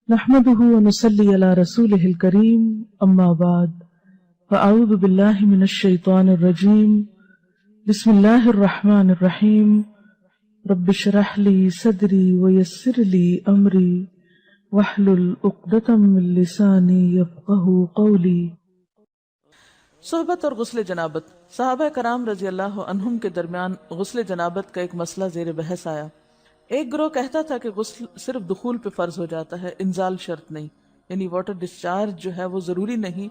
نحمده ونصلي على رسوله الكريم أما بعد فأعوذ بالله من الشيطان الرجيم بسم الله الرحمن الرحيم رب اشرح لي صدري ويسر لي أمري واحلل عقدة من لساني يفقهوا قولي۔ صحبت اور غسل جنابت۔ صحابہ کرام رضی اللہ عنہم کے درمیان غسل جنابت کا ایک مسئلہ زیر بحث آیا۔ ایک گروہ کہتا تھا کہ غسل صرف دخول پہ فرض ہو جاتا ہے، انزال شرط نہیں، یعنی واٹر ڈسچارج جو ہے وہ ضروری نہیں۔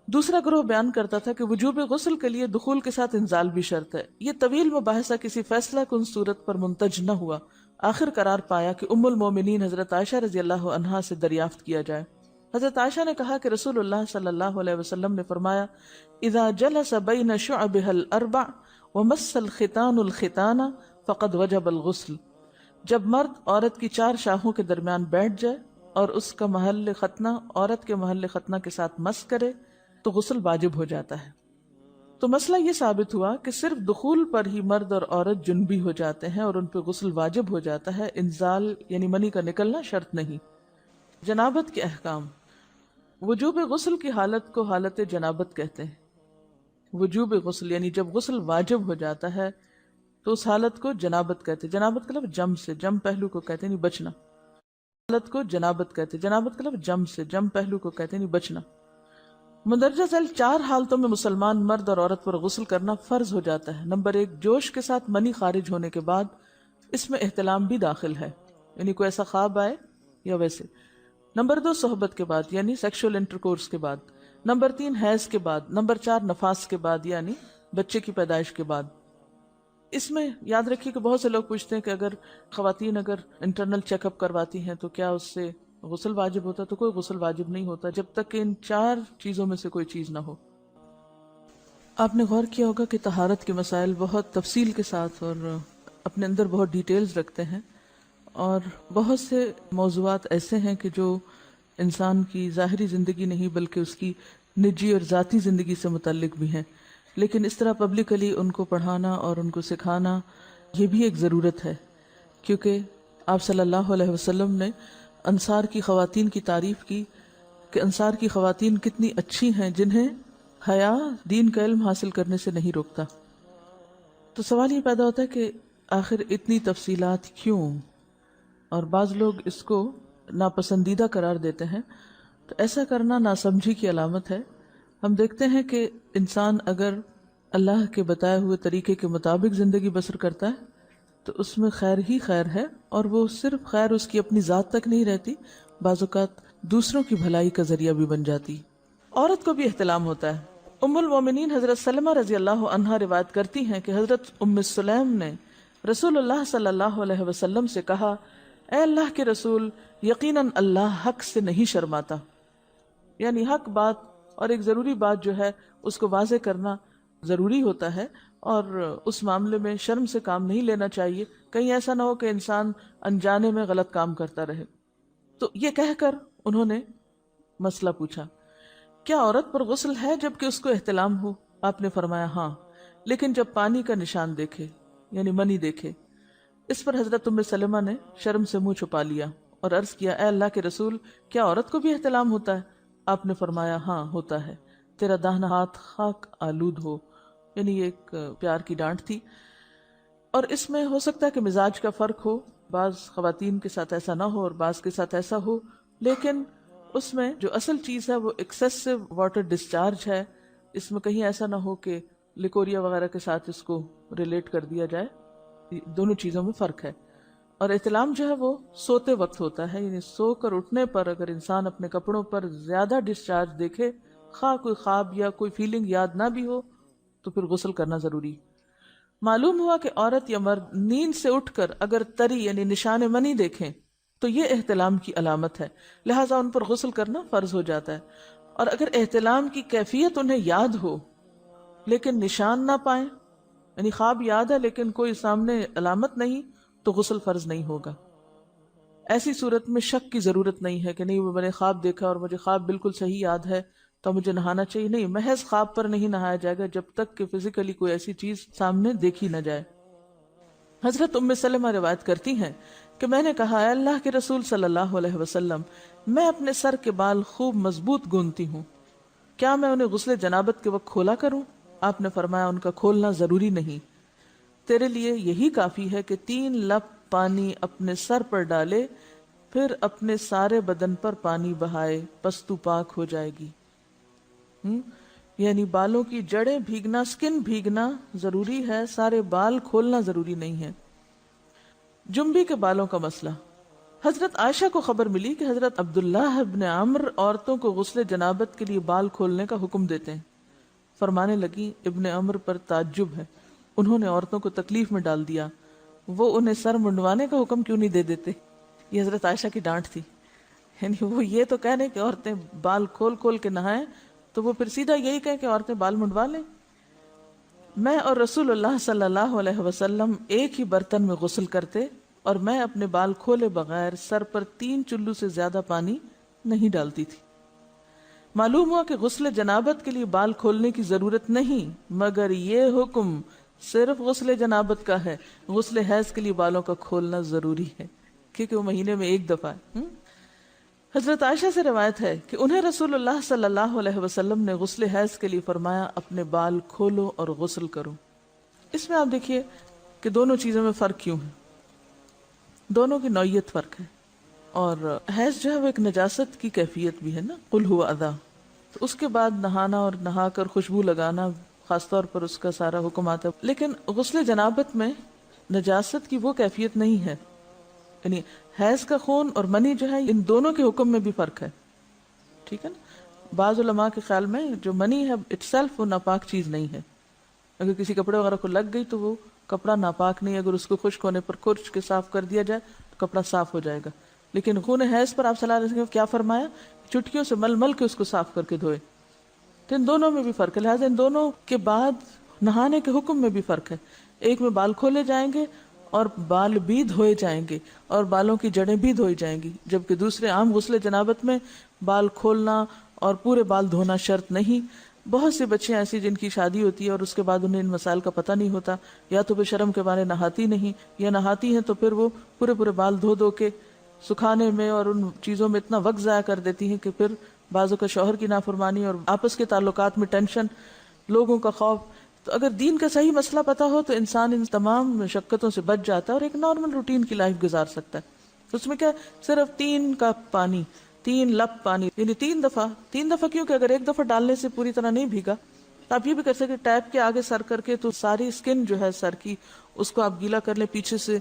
دوسرا گروہ بیان کرتا تھا کہ وجوب غسل کے لیے دخول کے ساتھ انزال بھی شرط ہے۔ یہ طویل مباحثہ کسی فیصلہ کن صورت پر منتج نہ ہوا۔ آخر قرار پایا کہ ام المومنین حضرت عائشہ رضی اللہ عنہا سے دریافت کیا جائے۔ حضرت عائشہ نے کہا کہ رسول اللہ صلی اللہ علیہ وسلم نے فرمایا، اذا جلس بین شعبها الاربع ومس الختان الختان فقد وجب الغسل۔ جب مرد عورت کی چار شاخوں کے درمیان بیٹھ جائے اور اس کا محل ختنہ عورت کے محل ختنہ کے ساتھ مس کرے تو غسل واجب ہو جاتا ہے۔ تو مسئلہ یہ ثابت ہوا کہ صرف دخول پر ہی مرد اور عورت جنبی ہو جاتے ہیں اور ان پہ غسل واجب ہو جاتا ہے، انزال یعنی منی کا نکلنا شرط نہیں۔ جنابت کے احکام۔ وجوب غسل کی حالت کو حالت جنابت کہتے ہیں۔ وجوب غسل یعنی جب غسل واجب ہو جاتا ہے تو اس حالت کو جنابت کہتے ہیں۔ جنابت کا لفظ جم سے، جم پہلو کو کہتے ہیں نہیں بچنا۔ حالت کو جنابت کہتے ہیں۔ جنابت کا لفظ جم سے، جم پہلو کو کہتے ہیں نہیں بچنا۔ مندرجہ ذیل چار حالتوں میں مسلمان مرد اور عورت پر غسل کرنا فرض ہو جاتا ہے۔ نمبر 1، جوش کے ساتھ منی خارج ہونے کے بعد، اس میں احتلام بھی داخل ہے، یعنی کوئی ایسا خواب آئے یا ویسے۔ نمبر 2، صحبت کے بعد یعنی سیکشول انٹرکورس کے بعد۔ نمبر 3، حیض کے بعد۔ نمبر 4، نفاس کے بعد یعنی بچے کی پیدائش کے بعد۔ اس میں یاد رکھیے کہ بہت سے لوگ پوچھتے ہیں کہ اگر خواتین انٹرنل چیک اپ کرواتی ہیں تو کیا اس سے غسل واجب ہوتا ہے؟ تو کوئی غسل واجب نہیں ہوتا جب تک کہ ان چار چیزوں میں سے کوئی چیز نہ ہو۔ آپ نے غور کیا ہوگا کہ طہارت کے مسائل بہت تفصیل کے ساتھ اور اپنے اندر بہت ڈیٹیلز رکھتے ہیں، اور بہت سے موضوعات ایسے ہیں کہ جو انسان کی ظاہری زندگی نہیں بلکہ اس کی نجی اور ذاتی زندگی سے متعلق بھی ہیں، لیکن اس طرح پبلکلی ان کو پڑھانا اور ان کو سکھانا یہ بھی ایک ضرورت ہے، کیونکہ آپ صلی اللہ علیہ وسلم نے انصار کی خواتین کی تعریف کی کہ انصار کی خواتین کتنی اچھی ہیں جنہیں حیا دین کا علم حاصل کرنے سے نہیں روکتا۔ تو سوال یہ پیدا ہوتا ہے کہ آخر اتنی تفصیلات کیوں؟ اور بعض لوگ اس کو ناپسندیدہ قرار دیتے ہیں، تو ایسا کرنا ناسمجھی کی علامت ہے۔ ہم دیکھتے ہیں کہ انسان اگر اللہ کے بتائے ہوئے طریقے کے مطابق زندگی بسر کرتا ہے تو اس میں خیر ہی خیر ہے، اور وہ صرف خیر اس کی اپنی ذات تک نہیں رہتی، بعض اوقات دوسروں کی بھلائی کا ذریعہ بھی بن جاتی۔ عورت کو بھی احتلام ہوتا ہے۔ ام المومنین حضرت سلمہ رضی اللہ عنہا روایت کرتی ہیں کہ حضرت ام سلیم نے رسول اللہ صلی اللہ علیہ وسلم سے کہا، اے اللہ کے رسول، یقیناً اللہ حق سے نہیں شرماتا، یعنی حق بات اور ایک ضروری بات جو ہے اس کو واضح کرنا ضروری ہوتا ہے، اور اس معاملے میں شرم سے کام نہیں لینا چاہیے، کہیں ایسا نہ ہو کہ انسان انجانے میں غلط کام کرتا رہے۔ تو یہ کہہ کر انہوں نے مسئلہ پوچھا، کیا عورت پر غسل ہے جبکہ اس کو احتلام ہو؟ آپ نے فرمایا ہاں، لیکن جب پانی کا نشان دیکھے یعنی منی دیکھے۔ اس پر حضرت ام سلمہ نے شرم سے منہ چھپا لیا اور عرض کیا، اے اللہ کے رسول، کیا عورت کو بھی احتلام ہوتا ہے؟ آپ نے فرمایا ہاں ہوتا ہے، تیرا داہنا ہاتھ خاک آلود ہو، یعنی یہ ایک پیار کی ڈانٹ تھی۔ اور اس میں ہو سکتا ہے کہ مزاج کا فرق ہو، بعض خواتین کے ساتھ ایسا نہ ہو اور بعض کے ساتھ ایسا ہو، لیکن اس میں جو اصل چیز ہے وہ ایکسیسو واٹر ڈسچارج ہے۔ اس میں کہیں ایسا نہ ہو کہ لیکوریا وغیرہ کے ساتھ اس کو ریلیٹ کر دیا جائے، دونوں چیزوں میں فرق ہے۔ اور احتلام جو ہے وہ سوتے وقت ہوتا ہے، یعنی سو کر اٹھنے پر اگر انسان اپنے کپڑوں پر زیادہ ڈسچارج دیکھے، خواہ کوئی خواب یا کوئی فیلنگ یاد نہ بھی ہو، تو پھر غسل کرنا ضروری۔ معلوم ہوا کہ عورت یا مرد نیند سے اٹھ کر اگر تری یعنی نشان منی دیکھیں تو یہ احتلام کی علامت ہے، لہٰذا ان پر غسل کرنا فرض ہو جاتا ہے۔ اور اگر احتلام کی کیفیت انہیں یاد ہو لیکن نشان نہ پائیں، یعنی خواب یاد ہے لیکن کوئی سامنے علامت نہیں، تو غسل فرض نہیں ہوگا۔ ایسی صورت میں شک کی ضرورت نہیں ہے کہ نہیں میں نے خواب دیکھا اور مجھے خواب بالکل صحیح یاد ہے تو مجھے نہانا چاہیے، نہیں، محض خواب پر نہیں نہایا جائے گا جب تک کہ فزیکلی کوئی ایسی چیز سامنے دیکھی نہ جائے۔ حضرت ام سلمہ روایت کرتی ہیں کہ میں نے کہا، اے اللہ کے رسول صلی اللہ علیہ وسلم، میں اپنے سر کے بال خوب مضبوط گونتی ہوں، کیا میں انہیں غسل جنابت کے وقت کھولا کروں؟ آپ نے فرمایا، ان کا کھولنا ضروری نہیں، تیرے لیے یہی کافی ہے کہ 3 لپ پانی اپنے سر پر ڈالے، پھر اپنے سارے بدن پر پانی بہائے، پس تو پاک ہو جائے گی۔ یعنی بالوں کی جڑیں بھیگنا، سکن بھیگنا ضروری ہے، سارے بال کھولنا ضروری نہیں ہے۔ جنبی کے بالوں کا مسئلہ، حضرت عائشہ کو خبر ملی کہ حضرت عبداللہ ابن عمرو عورتوں کو غسل جنابت کے لیے بال کھولنے کا حکم دیتے ہیں۔ فرمانے لگی، ابن عمرو پر تعجب ہے، انہوں نے عورتوں کو تکلیف میں ڈال دیا، وہ انہیں سر منڈوانے کا حکم کیوں نہیں دے دیتے؟ یہ حضرت عائشہ کی ڈانٹ تھی، یعنی وہ یہ تو کہنے کہ عورتیں بال کھول کھول کے نہائیں، تو وہ پھر سیدھا یہی کہیں کہ عورتیں بال منڈوا لیں۔ میں اور رسول اللہ صلی اللہ علیہ وسلم ایک ہی برتن میں غسل کرتے، اور میں اپنے بال کھولے بغیر سر پر 3 چلو سے زیادہ پانی نہیں ڈالتی تھی۔ معلوم ہوا کہ غسل جنابت کے لیے بال کھولنے کی ضرورت نہیں، مگر یہ حکم صرف غسل جنابت کا ہے، غسل حیض کے لیے بالوں کا کھولنا ضروری ہے، کیونکہ وہ مہینے میں ایک دفعہ ہے۔ حضرت عائشہ سے روایت ہے کہ انہیں رسول اللہ صلی اللہ علیہ وسلم نے غسل حیض کے لیے فرمایا، اپنے بال کھولو اور غسل کرو۔ اس میں آپ دیکھیے کہ دونوں چیزوں میں فرق کیوں ہے، دونوں کی نوعیت فرق ہے، اور حیض جو ہے وہ ایک نجاست کی کیفیت بھی ہے نا، قل ہوا اذی، تو اس کے بعد نہانا اور نہا کر خوشبو لگانا، خاص طور پر اس کا سارا حکم آتا ہے۔ لیکن غسل جنابت میں نجاست کی وہ کیفیت نہیں ہے، یعنی حیض کا خون اور منی جو ہے ان دونوں کے حکم میں بھی فرق ہے، ٹھیک ہے نا۔ بعض علماء کے خیال میں جو منی ہے اٹ سیلف وہ ناپاک چیز نہیں ہے، اگر کسی کپڑے وغیرہ کو لگ گئی تو وہ کپڑا ناپاک نہیں، اگر اس کو خشک ہونے پر خرچ کے صاف کر دیا جائے تو کپڑا صاف ہو جائے گا۔ لیکن خون حیض پر آپ صلی اللہ علیہ وسلم کیا فرمایا، چٹکیوں سے مل مل کے اس کو صاف کر کے دھوئے، تو ان دونوں میں بھی فرق ہے، لہٰذا ان دونوں کے بعد نہانے کے حکم میں بھی فرق ہے، ایک میں بال کھولے جائیں گے اور بال بھی دھوئے جائیں گے اور بالوں کی جڑیں بھی دھوئی جائیں گی، جبکہ دوسرے عام غسل جنابت میں بال کھولنا اور پورے بال دھونا شرط نہیں۔ بہت سی بچیاں ایسی جن کی شادی ہوتی ہے اور اس کے بعد انہیں ان مسائل کا پتہ نہیں ہوتا، یا تو وہ شرم کے مارے نہاتی نہیں، یا نہاتی ہیں تو پھر وہ پورے بال دھو دھو کے سکھانے میں اور ان چیزوں میں اتنا وقت ضائع کر دیتی ہیں کہ پھر بعضوں کا شوہر کی نافرمانی اور آپس کے تعلقات میں ٹینشن، لوگوں کا خوف۔ تو اگر دین کا صحیح مسئلہ پتا ہو تو انسان ان تمام مشقتوں سے بچ جاتا ہے اور ایک نارمل روٹین کی لائف گزار سکتا ہے۔ اس میں کیا صرف 3 کپ پانی، 3 لپ پانی، یعنی 3 دفعہ کیوں کہ اگر ایک دفعہ ڈالنے سے پوری طرح نہیں بھیگا تو آپ یہ بھی کر سکتے ٹیپ کے آگے سر کر کے، تو ساری اسکن جو ہے سر کی اس کو آپ گیلا کر لیں، پیچھے سے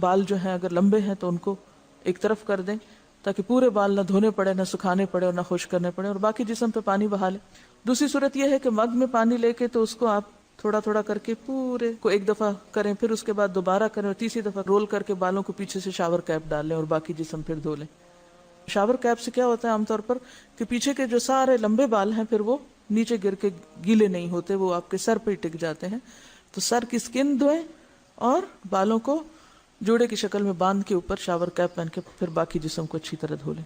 بال جو ہیں اگر لمبے ہیں تو ان کو ایک طرف کر دیں تاکہ پورے بال نہ دھونے پڑے، نہ سکھانے پڑے اور نہ خشک کرنے پڑے، اور باقی جسم پہ پانی بہا لیں۔ دوسری صورت یہ ہے کہ مگ میں پانی لے کے تو اس کو آپ تھوڑا تھوڑا کر کے پورے کو ایک دفعہ کریں، پھر اس کے بعد دوبارہ کریں، اور تیسری دفعہ رول کر کے بالوں کو پیچھے سے شاور کیپ ڈال لیں اور باقی جسم پھر دھو لیں۔ شاور کیپ سے کیا ہوتا ہے عام طور پر کہ پیچھے کے جو سارے لمبے بال ہیں پھر وہ نیچے گر کے گیلے نہیں ہوتے، وہ آپ کے سر پہ ہی ٹک جاتے ہیں۔ تو سر کی سکن دھوئیں اور بالوں کو جوڑے کی شکل میں باندھ کے اوپر شاور کیپ پہن کے پھر باقی جسم کو اچھی طرح دھو لیں۔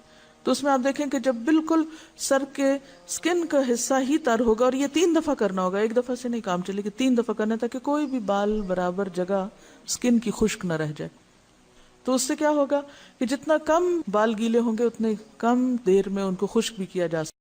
تو اس میں آپ دیکھیں کہ جب بالکل سر کے سکن کا حصہ ہی تر ہوگا، اور یہ 3 دفعہ کرنا ہوگا، ایک دفعہ سے نہیں کام چلے کہ 3 دفعہ کرنا، تاکہ کوئی بھی بال برابر جگہ سکن کی خشک نہ رہ جائے۔ تو اس سے کیا ہوگا کہ جتنا کم بال گیلے ہوں گے اتنے کم دیر میں ان کو خشک بھی کیا جا سکتا ہے۔